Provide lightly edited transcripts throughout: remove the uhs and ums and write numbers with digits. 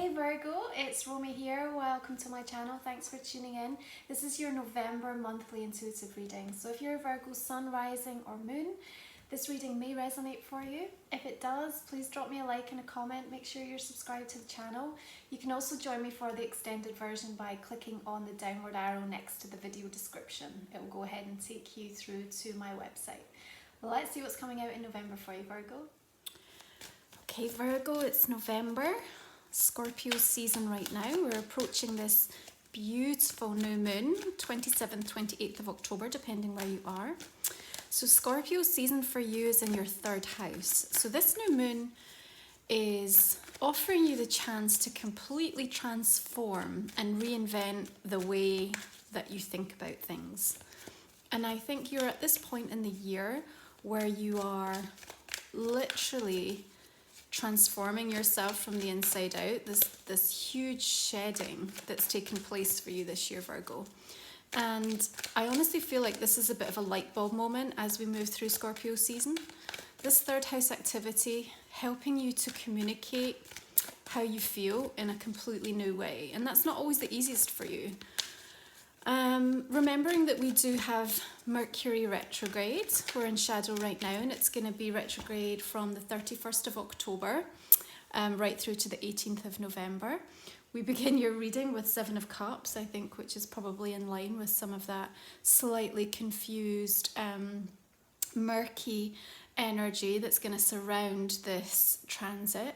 Hey Virgo, it's Romy here. Welcome to my channel. Thanks for tuning in. This is your November monthly intuitive reading. So if you're a Virgo sun, rising or moon, this reading may resonate for you. If it does, please drop me a like and a comment. Make sure you're subscribed to the channel. You can also join me for the extended version by clicking on the downward arrow next to the video description. It will go ahead and take you through to my website. Let's see what's coming out in November for you, Virgo. Okay, Virgo, it's November. Scorpio season right now. We're approaching this beautiful new moon, 27th, 28th of October, depending where you are. So Scorpio season for you is in your third house. So this new moon is offering you the chance to completely transform and reinvent the way that you think about things. And I think you're at this point in the year where you are literally transforming yourself from the inside out. This huge shedding that's taken place for you this year, Virgo. And I honestly feel like this is a bit of a light bulb moment as we move through Scorpio season. This third house activity helping you to communicate how you feel in a completely new way. And that's not always the easiest for you. Remembering that we do have Mercury retrograde. We're in shadow right now, and it's going to be retrograde from the 31st of October right through to the 18th of November. We begin your reading with Seven of Cups, I think, which is probably in line with some of that slightly confused, murky energy that's going to surround this transit.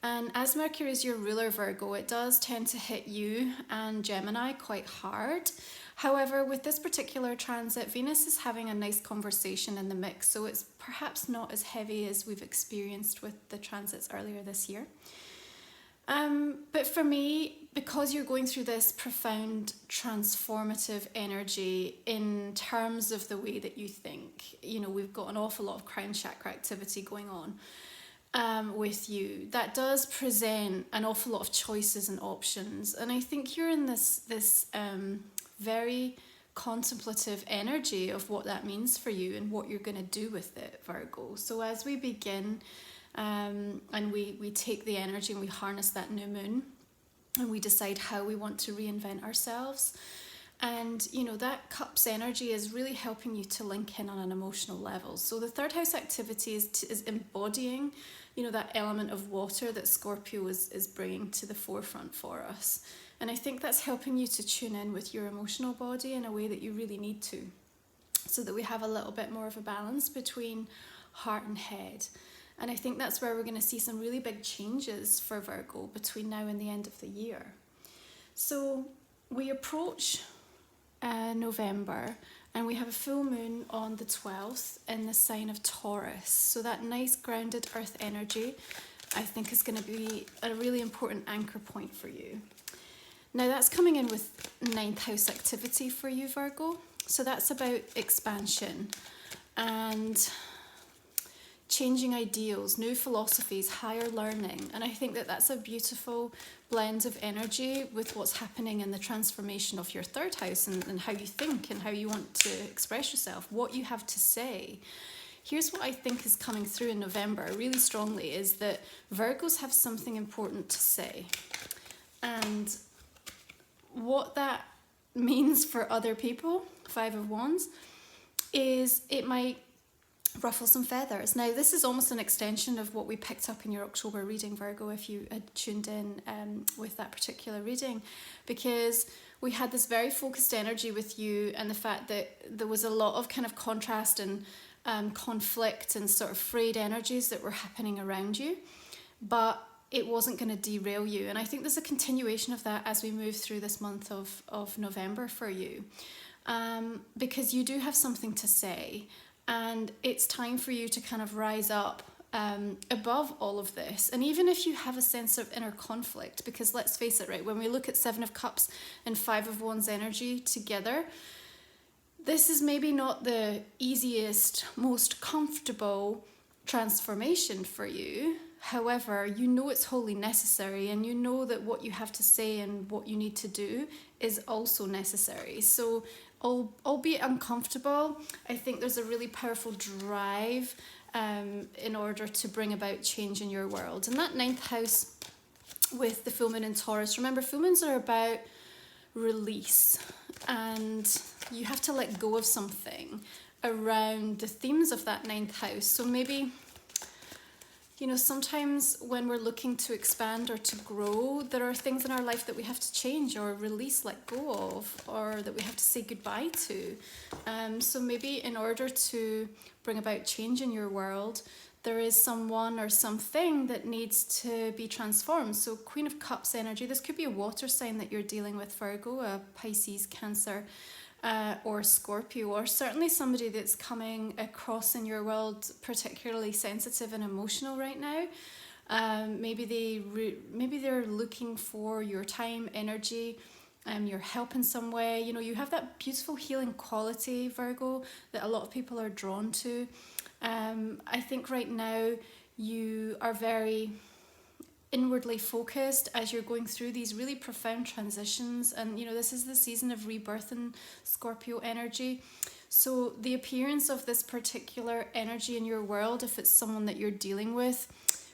And as Mercury is your ruler, Virgo, it does tend to hit you and Gemini quite hard. However, with this particular transit, Venus is having a nice conversation in the mix, so it's perhaps not as heavy as we've experienced with the transits earlier this year. But for me, because you're going through this profound transformative energy in terms of the way that you think, you know, we've got an awful lot of crown chakra activity going on. With you, that does present an awful lot of choices and options, and I think you're in this very contemplative energy of what that means for you and what you're going to do with it, Virgo. So as we begin and we take the energy and we harness that new moon and we decide how we want to reinvent ourselves, and you know, that Cups energy is really helping you to link in on an emotional level. So the third house activity is embodying, you know, that element of water that Scorpio is bringing to the forefront for us. And I think that's helping you to tune in with your emotional body in a way that you really need to, so that we have a little bit more of a balance between heart and head. And I think that's where we're going to see some really big changes for Virgo between now and the end of the year. So we approach November, and we have a full moon on the 12th in the sign of Taurus. So that nice grounded earth energy, I think, is going to be a really important anchor point for you. Now that's coming in with 9th house activity for you, Virgo. So that's about expansion and changing ideals, new philosophies, higher learning. And I think that that's a beautiful blend of energy with what's happening in the transformation of your third house and how you think and how you want to express yourself, what you have to say. Here's what I think is coming through in November really strongly, is that Virgos have something important to say. And what that means for other people, Five of Wands, is it might ruffle some feathers. Now this is almost an extension of what we picked up in your October reading, Virgo, if you had tuned in with that particular reading, because we had this very focused energy with you and the fact that there was a lot of kind of contrast and conflict and sort of frayed energies that were happening around you, but it wasn't going to derail you. And I think there's a continuation of that as we move through this month of November for you, because you do have something to say. And it's time for you to kind of rise up above all of this. And even if you have a sense of inner conflict, because let's face it, right, when we look at Seven of Cups and Five of Wands energy together, this is maybe not the easiest, most comfortable transformation for you. However, you know it's wholly necessary, and you know that what you have to say and what you need to do is also necessary. So albeit uncomfortable, I think there's a really powerful drive in order to bring about change in your world. And that 9th house with the full moon in Taurus. Remember, full moons are about release, and you have to let go of something around the themes of that 9th house. So maybe, you know, sometimes when we're looking to expand or to grow, there are things in our life that we have to change or release, let go of, or that we have to say goodbye to. So maybe in order to bring about change in your world, there is someone or something that needs to be transformed. So Queen of Cups energy, this could be a water sign that you're dealing with, Virgo, a Pisces, Cancer, or Scorpio, or certainly somebody that's coming across in your world particularly sensitive and emotional right now. Maybe they're looking for your time, energy, your help in some way. You know, you have that beautiful healing quality, Virgo, that a lot of people are drawn to. I think right now you are very inwardly focused as you're going through these really profound transitions, and you know, this is the season of rebirth in Scorpio energy. So the appearance of this particular energy in your world, if it's someone that you're dealing with,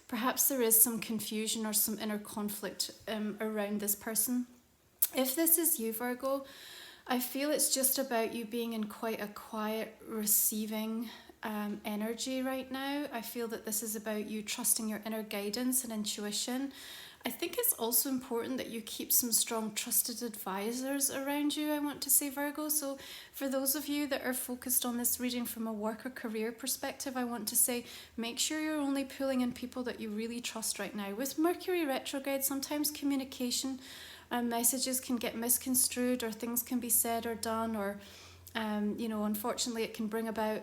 perhaps there is some confusion or some inner conflict around this person. If this is you, Virgo, I feel it's just about you being in quite a quiet, receiving energy right now. I feel that this is about you trusting your inner guidance and intuition. I think it's also important that you keep some strong trusted advisors around you, I want to say, Virgo. So for those of you that are focused on this reading from a work or career perspective, I want to say make sure you're only pulling in people that you really trust right now. With Mercury retrograde, sometimes communication and messages can get misconstrued, or things can be said or done, or you know, unfortunately it can bring about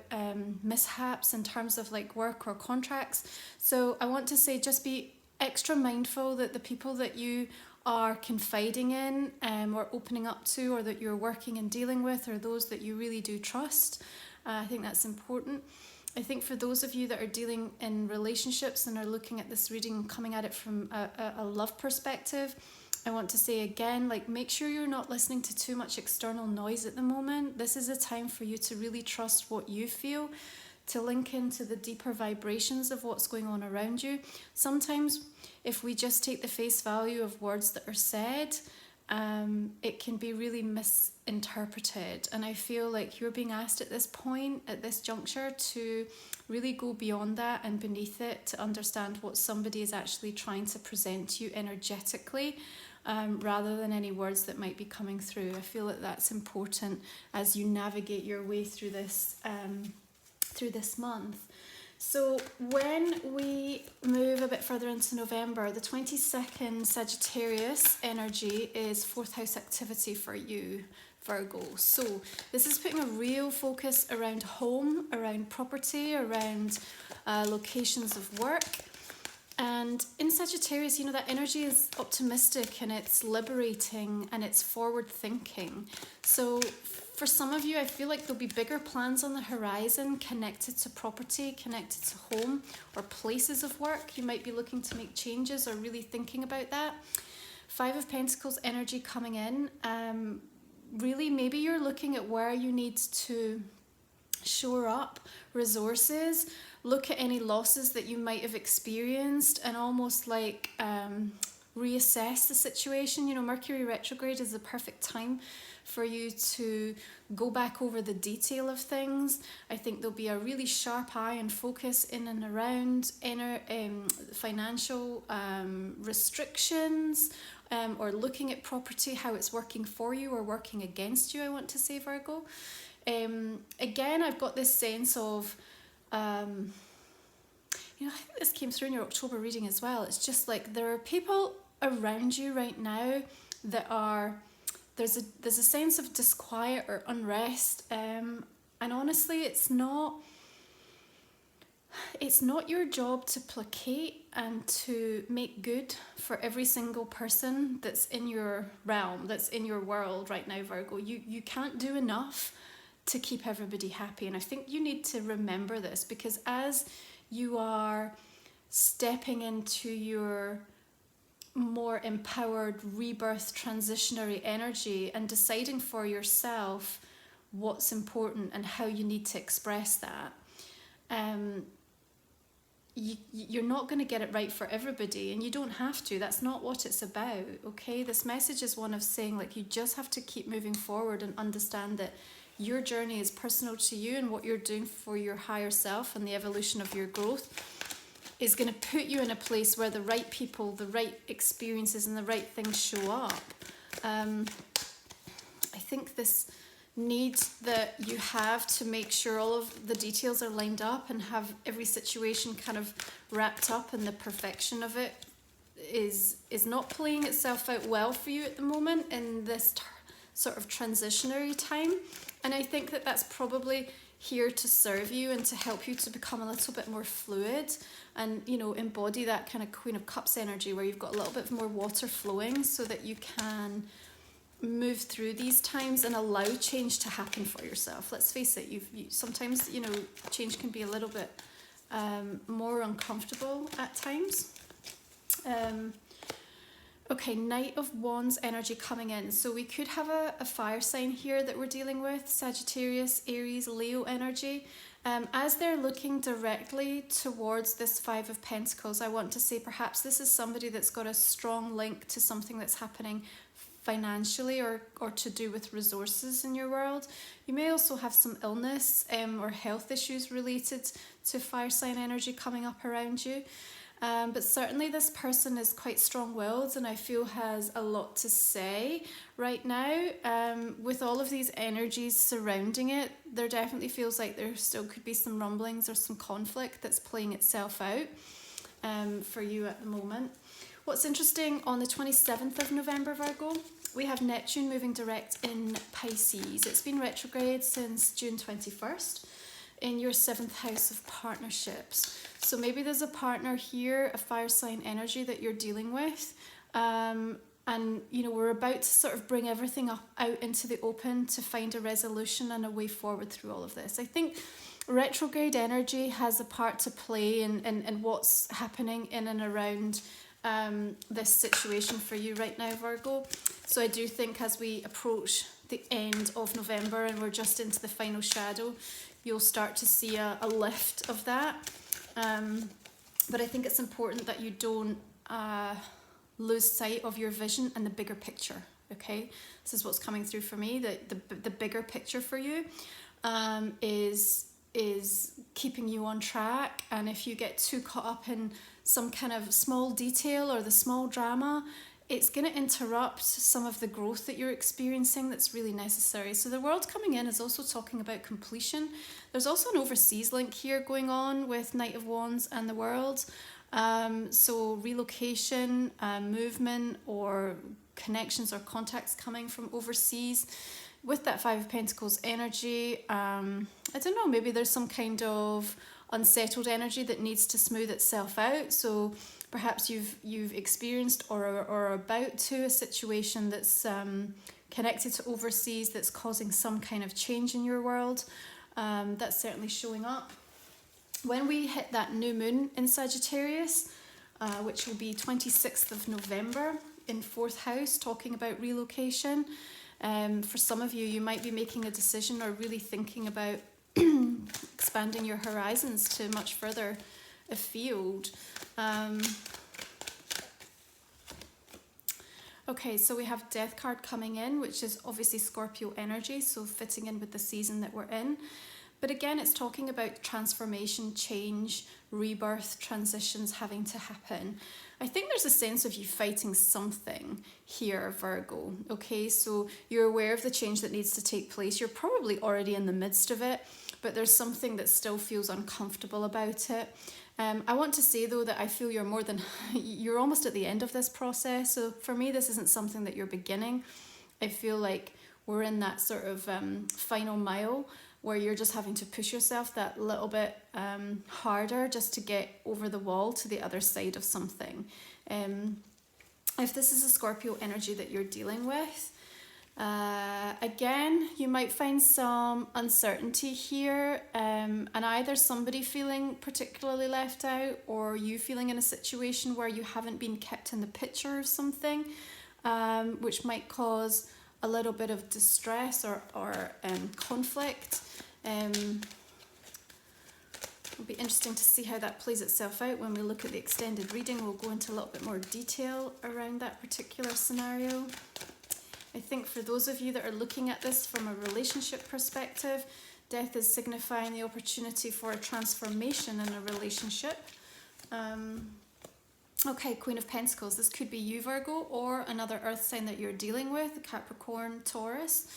mishaps in terms of like work or contracts. So I want to say just be extra mindful that the people that you are confiding in or opening up to, or that you're working and dealing with, are those that you really do trust. I think that's important. I think for those of you that are dealing in relationships and are looking at this reading, coming at it from a love perspective, I want to say again, like, make sure you're not listening to too much external noise at the moment. This is a time for you to really trust what you feel, to link into the deeper vibrations of what's going on around you. Sometimes if we just take the face value of words that are said, it can be really misinterpreted. And I feel like you're being asked at this point, at this juncture, to really go beyond that and beneath it, to understand what somebody is actually trying to present to you energetically, rather than any words that might be coming through. I feel that that's important as you navigate your way through this month. So when we move a bit further into November, the 22nd Sagittarius energy is 4th house activity for you, Virgo. So this is putting a real focus around home, around property, around locations of work. And in Sagittarius, you know, that energy is optimistic and it's liberating and it's forward thinking. So for some of you, I feel like there'll be bigger plans on the horizon connected to property, connected to home or places of work. You might be looking to make changes or really thinking about that. 5 of Pentacles energy coming in. Really, maybe you're looking at where you need to shore up resources, look at any losses that you might have experienced, and almost like reassess the situation. You know, Mercury retrograde is the perfect time for you to go back over the detail of things. I think there'll be a really sharp eye and focus in and around financial restrictions, or looking at property, how it's working for you or working against you, I want to say, Virgo. Again, I've got this sense of, you know, I think this came through in your October reading as well. It's just like there are people around you right now that are, there's a sense of disquiet or unrest, and honestly, it's not your job to placate and to make good for every single person that's in your realm, that's in your world right now, Virgo. You can't do enough to keep everybody happy. And I think you need to remember this, because as you are stepping into your more empowered rebirth transitionary energy and deciding for yourself what's important and how you need to express that, you're not going to get it right for everybody, and you don't have to. That's not what it's about, okay? This message is one of saying, like, you just have to keep moving forward and understand that your journey is personal to you, and what you're doing for your higher self and the evolution of your growth is going to put you in a place where the right people, the right experiences and the right things show up. I think this need that you have to make sure all of the details are lined up and have every situation kind of wrapped up, and the perfection of it is not playing itself out well for you at the moment in this sort of transitionary time. And I think that that's probably here to serve you and to help you to become a little bit more fluid and, you know, embody that kind of Queen of Cups energy where you've got a little bit more water flowing, so that you can move through these times and allow change to happen for yourself. Let's face it, you sometimes, you know, change can be a little bit more uncomfortable at times. Okay, Knight of Wands energy coming in. So we could have a fire sign here that we're dealing with, Sagittarius, Aries, Leo energy. As they're looking directly towards this Five of Pentacles, I want to say perhaps this is somebody that's got a strong link to something that's happening financially or to do with resources in your world. You may also have some illness or health issues related to fire sign energy coming up around you. But certainly this person is quite strong-willed, and I feel has a lot to say right now. With all of these energies surrounding it, there definitely feels like there still could be some rumblings or some conflict that's playing itself out for you at the moment. What's interesting, on the 27th of November, Virgo, we have Neptune moving direct in Pisces. It's been retrograde since June 21st in your 7th house of partnerships. So maybe there's a partner here, a fire sign energy that you're dealing with. And, you know, we're about to sort of bring everything out into the open to find a resolution and a way forward through all of this. I think retrograde energy has a part to play in what's happening in and around this situation for you right now, Virgo. So I do think as we approach the end of November and we're just into the final shadow, you'll start to see a lift of that. But I think it's important that you don't lose sight of your vision and the bigger picture, okay? This is what's coming through for me, that the bigger picture for you is keeping you on track. And if you get too caught up in some kind of small detail or the small drama, it's going to interrupt some of the growth that you're experiencing that's really necessary. So the world coming in is also talking about completion. There's also an overseas link here going on with Knight of Wands and the world. So relocation, movement, or connections or contacts coming from overseas. With that Five of Pentacles energy, I don't know, maybe there's some kind of unsettled energy that needs to smooth itself out. So perhaps you've experienced or are about to a situation that's connected to overseas that's causing some kind of change in your world. That's certainly showing up. When we hit that new moon in Sagittarius, which will be 26th of November in 4th house, talking about relocation. For some of you, you might be making a decision or really thinking about expanding your horizons to much further afield. Okay, so we have Death card coming in, which is obviously Scorpio energy, so fitting in with the season that we're in. But again, it's talking about transformation, change, rebirth, transitions having to happen. I think there's a sense of you fighting something here, Virgo. Okay, so you're aware of the change that needs to take place. You're probably already in the midst of it, but there's something that still feels uncomfortable about it. I want to say though that I feel you're almost at the end of this process. So for me, this isn't something that you're beginning. I feel like we're in that sort of final mile where you're just having to push yourself that little bit harder just to get over the wall to the other side of something. If this is a Scorpio energy that you're dealing with, again, you might find some uncertainty here, and either somebody feeling particularly left out or you feeling in a situation where you haven't been kept in the picture of something, which might cause a little bit of distress or conflict. It'll be interesting to see how that plays itself out when we look at the extended reading. We'll go into a little bit more detail around that particular scenario. I think for those of you that are looking at this from a relationship perspective, death is signifying the opportunity for a transformation in a relationship. Okay, Queen of Pentacles. This could be you, Virgo, or another earth sign that you're dealing with, Capricorn, Taurus.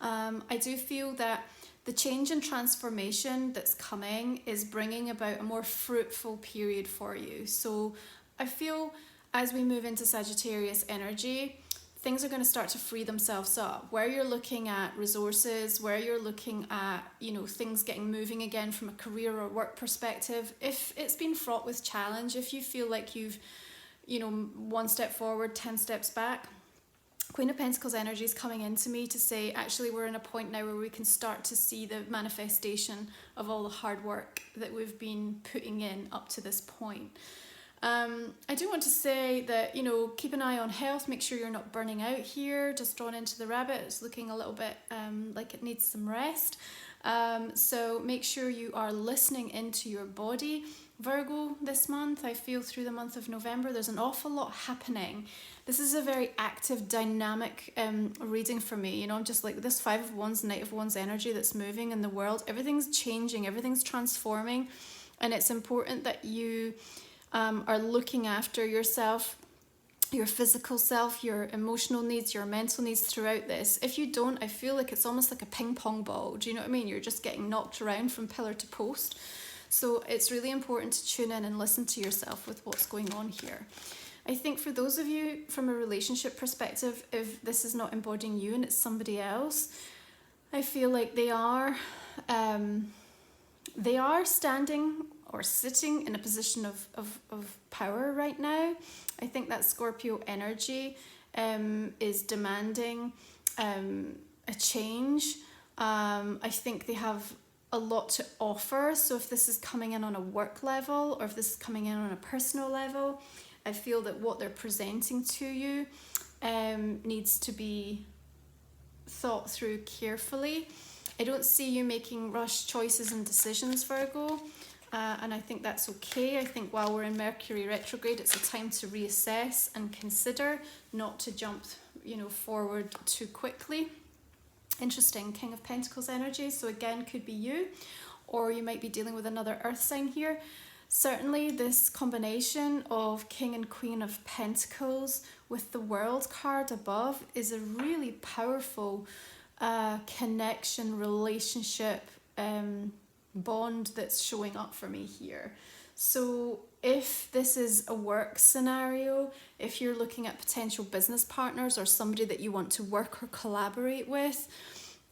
I do feel that the change and transformation that's coming is bringing about a more fruitful period for you. So I feel as we move into Sagittarius energy, things are going to start to free themselves up. Where you're looking at resources, where you're looking at, you know, things getting moving again from a career or work perspective, if it's been fraught with challenge, if you feel like you've, you know, 1 step forward, 10 steps back, Queen of Pentacles energy is coming into me to say, actually, we're in a point now where we can start to see the manifestation of all the hard work that we've been putting in up to this point. I do want to say that, you know, keep an eye on health. Make sure you're not burning out here. Just drawn into the rabbit. It's looking a little bit like it needs some rest. So make sure you are listening into your body. Virgo, this month, I feel through the month of November, there's an awful lot happening. This is a very active, dynamic reading for me. You know, I'm just like this 5 of Wands, Knight of Wands energy that's moving in the world. Everything's changing, everything's transforming. And it's important that you are looking after yourself, your physical self, your emotional needs, your mental needs throughout this. If you don't, I feel like it's almost like a ping pong ball. Do you know what I mean? You're just getting knocked around from pillar to post. So it's really important to tune in and listen to yourself with what's going on here. I think for those of you from a relationship perspective, if this is not embodying you and it's somebody else, I feel like they are standing or sitting in a position of power right now. I think that Scorpio energy is demanding a change. I think they have a lot to offer. So if this is coming in on a work level or if this is coming in on a personal level, I feel that what they're presenting to you needs to be thought through carefully. I don't see you making rush choices and decisions, Virgo, and I think that's okay. I think while we're in Mercury retrograde, it's a time to reassess and consider, not to jump, you know, forward too quickly. Interesting, King of Pentacles energy. So again, could be you, or you might be dealing with another earth sign here. Certainly this combination of King and Queen of Pentacles with the World card above is a really powerful connection, relationship, bond that's showing up for me here. So if this is a work scenario, if you're looking at potential business partners or somebody that you want to work or collaborate with,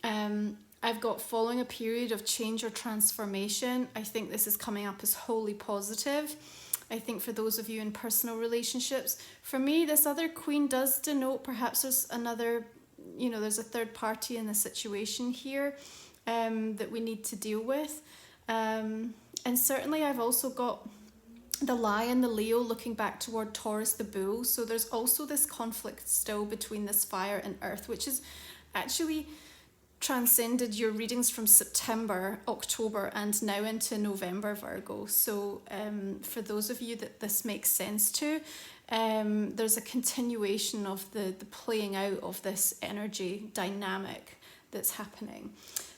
I've got following a period of change or transformation. I think this is coming up as wholly positive. I think for those of you in personal relationships, for me, this other queen does denote perhaps there's another, you know, there's a third party in the situation here that we need to deal with. And certainly I've also got the Lion, the Leo looking back toward Taurus, the Bull. So there's also this conflict still between this fire and earth, which is actually transcended your readings from September, October, and now into November, Virgo. So for those of you that this makes sense to, there's a continuation of the playing out of this energy dynamic that's happening.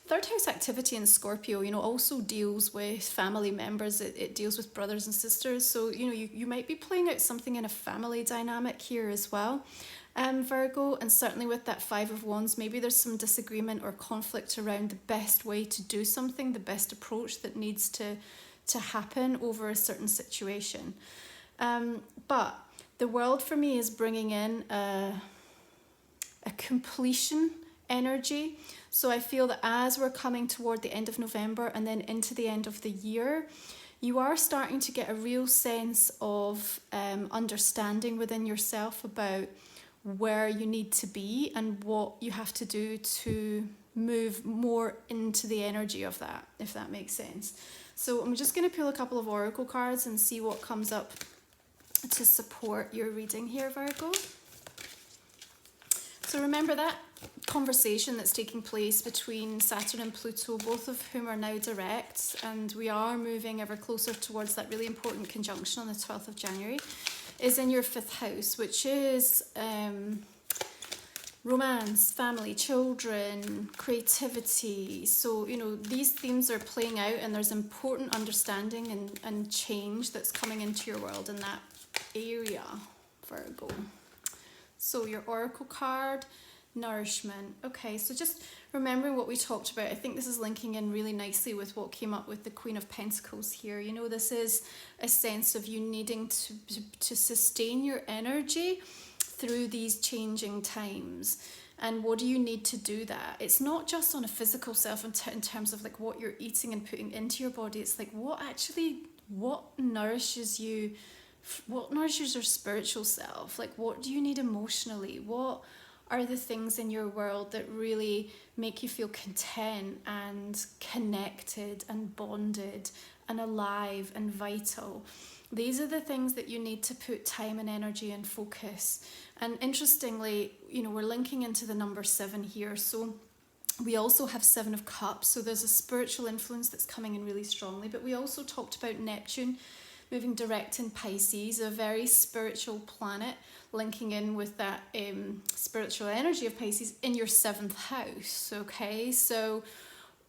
Third house activity in Scorpio, you know, also deals with family members. It deals with brothers and sisters. So, you know, you might be playing out something in a family dynamic here as well, Virgo. And certainly with that 5 of Wands, maybe there's some disagreement or conflict around the best way to do something, the best approach that needs to happen over a certain situation. But the World for me is bringing in a completion energy. So I feel that as we're coming toward the end of November and then into the end of the year, you are starting to get a real sense of understanding within yourself about where you need to be and what you have to do to move more into the energy of that, if that makes sense. So I'm just going to pull a couple of oracle cards and see what comes up to support your reading here, Virgo. So remember that conversation that's taking place between Saturn and Pluto, both of whom are now direct, and we are moving ever closer towards that really important conjunction on the 12th of January, is in your 5th house, which is romance, family, children, creativity. So, you know, these themes are playing out, and there's important understanding and change that's coming into your world in that area, Virgo. So your oracle card, Nourishment. Okay, so just remembering what we talked about, I think this is linking in really nicely with what came up with the Queen of Pentacles here. You know, this is a sense of you needing to sustain your energy through these changing times. And what do you need to do that? It's not just on a physical self in terms of like what you're eating and putting into your body. It's like what nourishes you, what nourishes your spiritual self? Like what do you need emotionally? What are the things in your world that really make you feel content and connected and bonded and alive and vital? These are the things that you need to put time and energy and focus. And interestingly, you know, we're linking into the number 7 here. So we also have 7 of Cups. So there's a spiritual influence that's coming in really strongly. But we also talked about Neptune moving direct in Pisces, a very spiritual planet, linking in with that spiritual energy of Pisces in your 7th house, okay? So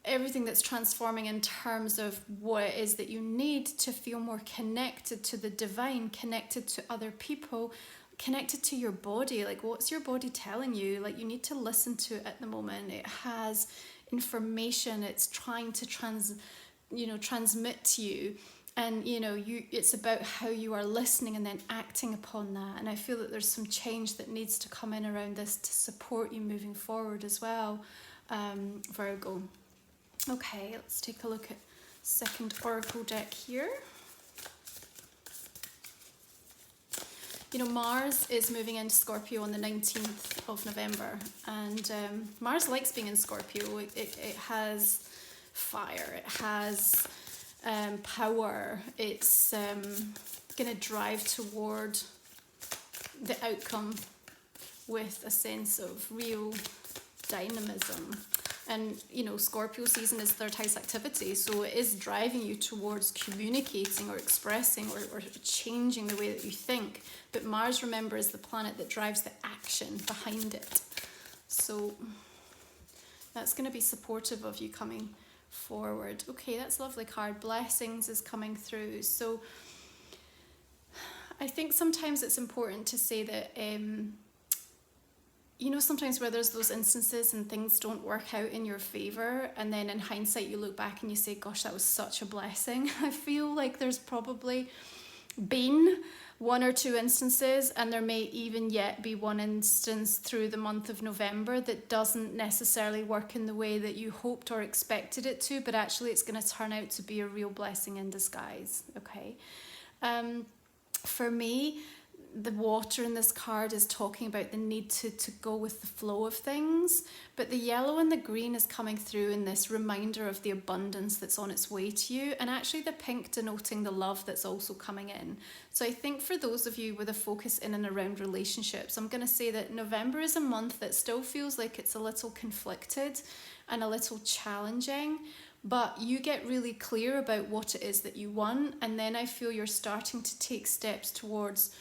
everything that's transforming in terms of what it is that you need to feel more connected to the divine, connected to other people, connected to your body. Like, what's your body telling you? Like, you need to listen to it at the moment. It has information. It's trying to transmit to you. And, you know, it's about how you are listening and then acting upon that. And I feel that there's some change that needs to come in around this to support you moving forward as well, Virgo. Okay, let's take a look at second oracle deck here. You know, Mars is moving into Scorpio on the 19th of November. And Mars likes being in Scorpio. It has fire. It has power. It's going to drive toward the outcome with a sense of real dynamism. And, you know, Scorpio season is 3rd house activity, so it is driving you towards communicating or expressing or changing the way that you think. But Mars, remember, is the planet that drives the action behind it. So that's going to be supportive of you coming forward. Okay, that's a lovely card. Blessings is coming through. So I think sometimes it's important to say that you know, sometimes where there's those instances and things don't work out in your favor, and then in hindsight you look back and you say, gosh, that was such a blessing. I feel like there's probably been 1 or 2 instances, and there may even yet be one instance through the month of November that doesn't necessarily work in the way that you hoped or expected it to, but actually it's going to turn out to be a real blessing in disguise, okay? For me, the water in this card is talking about the need to go with the flow of things, but the yellow and the green is coming through in this reminder of the abundance that's on its way to you, and actually the pink denoting the love that's also coming in. So I think for those of you with a focus in and around relationships, I'm going to say that November is a month that still feels like it's a little conflicted and a little challenging, but you get really clear about what it is that you want, and then I feel you're starting to take steps towards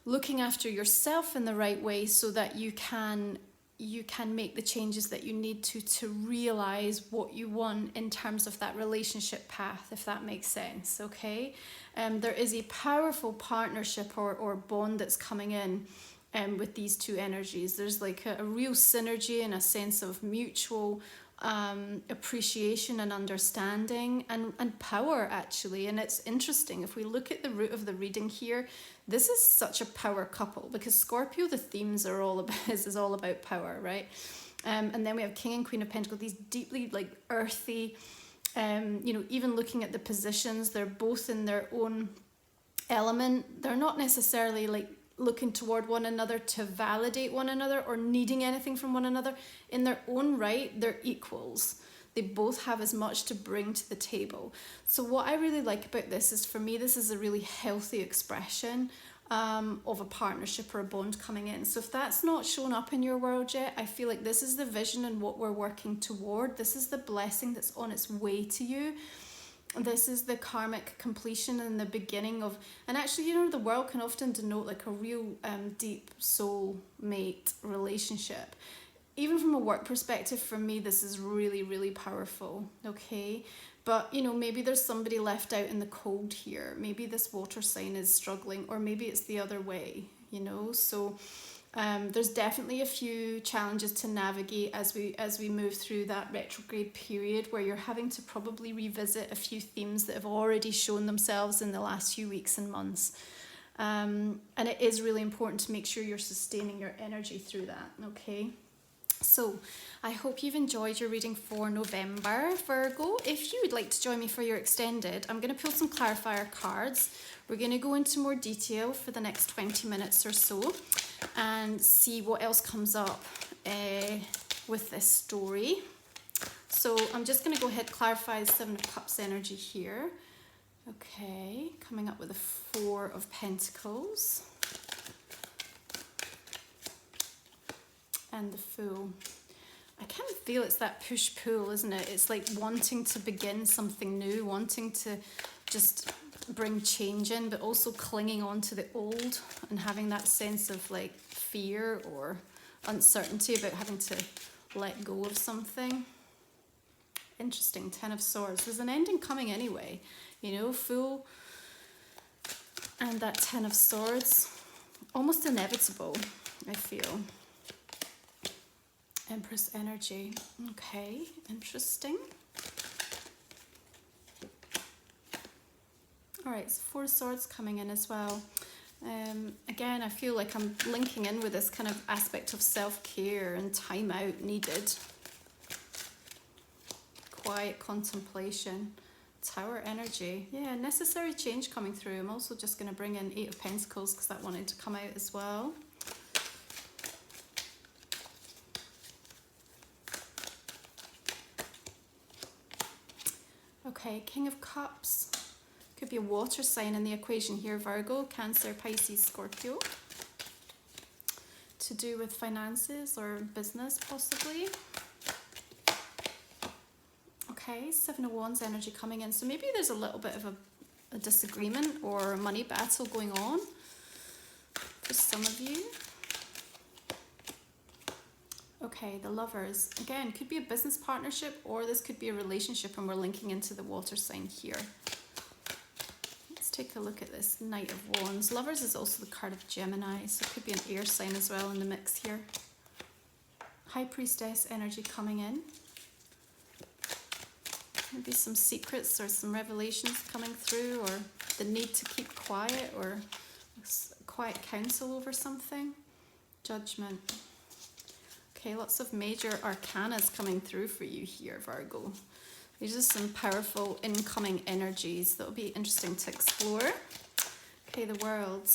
looking after yourself in the right way so that you can make the changes that you need to realize what you want in terms of that relationship path, if that makes sense, okay? There is a powerful partnership or bond that's coming in with these two energies. There's like a real synergy and a sense of mutual appreciation and understanding and power, actually. And it's interesting, if we look at the root of the reading here, this is such a power couple, because Scorpio, the themes are all about is all about power, right? And then we have King and Queen of Pentacles, these deeply like earthy, you know, even looking at the positions, they're both in their own element. They're not necessarily like looking toward one another to validate one another or needing anything from one another. In their own right, they're equals. They both have as much to bring to the table. So what I really like about this is, for me, this is a really healthy expression of a partnership or a bond coming in. So if that's not shown up in your world yet, I feel like this is the vision and what we're working toward. This is the blessing that's on its way to you. This is the karmic completion and the beginning of, and actually, you know, the world can often denote like a real deep soul mate relationship. Even from a work perspective, for me, this is really, really powerful, okay? But, you know, maybe there's somebody left out in the cold here. Maybe this water sign is struggling, or maybe it's the other way, you know? So there's definitely a few challenges to navigate as we move through that retrograde period, where you're having to probably revisit a few themes that have already shown themselves in the last few weeks and months. And it is really important to make sure you're sustaining your energy through that, okay? So I hope you've enjoyed your reading for November, Virgo. If you would like to join me for your extended, I'm going to pull some clarifier cards. We're going to go into more detail for the next 20 minutes or so and see what else comes up with this story. So I'm just going to go ahead and clarify the Seven of Cups energy here. Okay, coming up with the Four of Pentacles. And the Fool. I kind of feel it's that push-pull, isn't it? It's like wanting to begin something new, wanting to just bring change in, but also clinging on to the old and having that sense of like fear or uncertainty about having to let go of something. Interesting. Ten of Swords. There's an ending coming anyway, you know, Fool and that Ten of Swords. Almost inevitable, I feel. Empress energy. Okay, interesting. All right, so Four of Swords coming in as well. Again, I feel like I'm linking in with this kind of aspect of self-care and time out needed. Quiet contemplation. Tower energy. Yeah, necessary change coming through. I'm also just going to bring in Eight of Pentacles because that wanted to come out as well. Okay, King of Cups. Could be a water sign in the equation here, Virgo, Cancer, Pisces, Scorpio. To do with finances or business, possibly. Okay, Seven of Wands energy coming in. So maybe there's a little bit of a disagreement or a money battle going on for some of you. Okay, the Lovers. Again, could be a business partnership or this could be a relationship and we're linking into the water sign here. Let's take a look at this Knight of Wands. Lovers is also the card of Gemini, so it could be an air sign as well in the mix here. High Priestess energy coming in. Maybe some secrets or some revelations coming through, or the need to keep quiet, or quiet counsel over something. Judgment. Okay, lots of major arcanas coming through for you here, Virgo. These are some powerful incoming energies that will be interesting to explore. Okay, the World.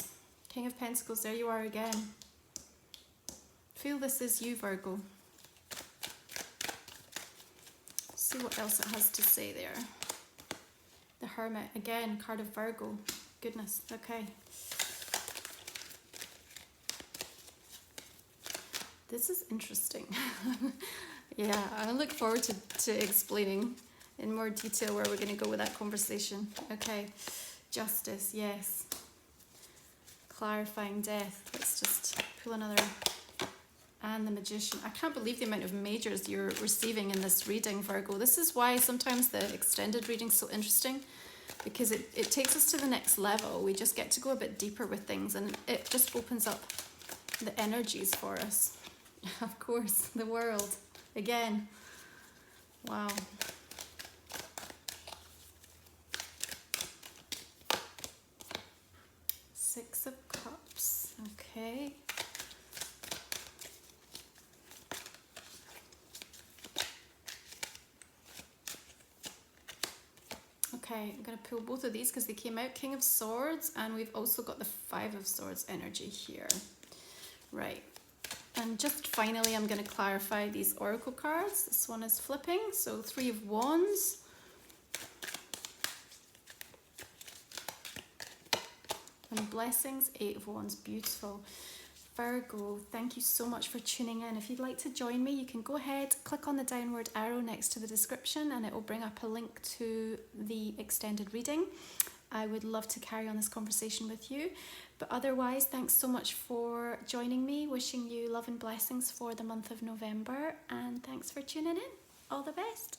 King of Pentacles, there you are again. Feel this is you, Virgo. See what else it has to say there. The Hermit, again, card of Virgo. Goodness, okay. This is interesting. Yeah, I look forward to explaining in more detail where we're going to go with that conversation. Okay, Justice, yes. Clarifying Death. Let's just pull another. And the Magician. I can't believe the amount of majors you're receiving in this reading, Virgo. This is why sometimes the extended reading is so interesting, because it takes us to the next level. We just get to go a bit deeper with things and it just opens up the energies for us. Of course, the World. Again. Wow. Six of Cups. Okay. Okay, I'm going to pull both of these because they came out. King of Swords, and we've also got the Five of Swords energy here. Right. And just finally, I'm going to clarify these oracle cards. This one is flipping, so Three of Wands. and blessings. 8 of Wands, beautiful. Virgo, thank you so much for tuning in. If you'd like to join me, you can go ahead, click on the downward arrow next to the description, and it will bring up a link to the extended reading. I would love to carry on this conversation with you. But otherwise, thanks so much for joining me. Wishing you love and blessings for the month of November. And thanks for tuning in. All the best.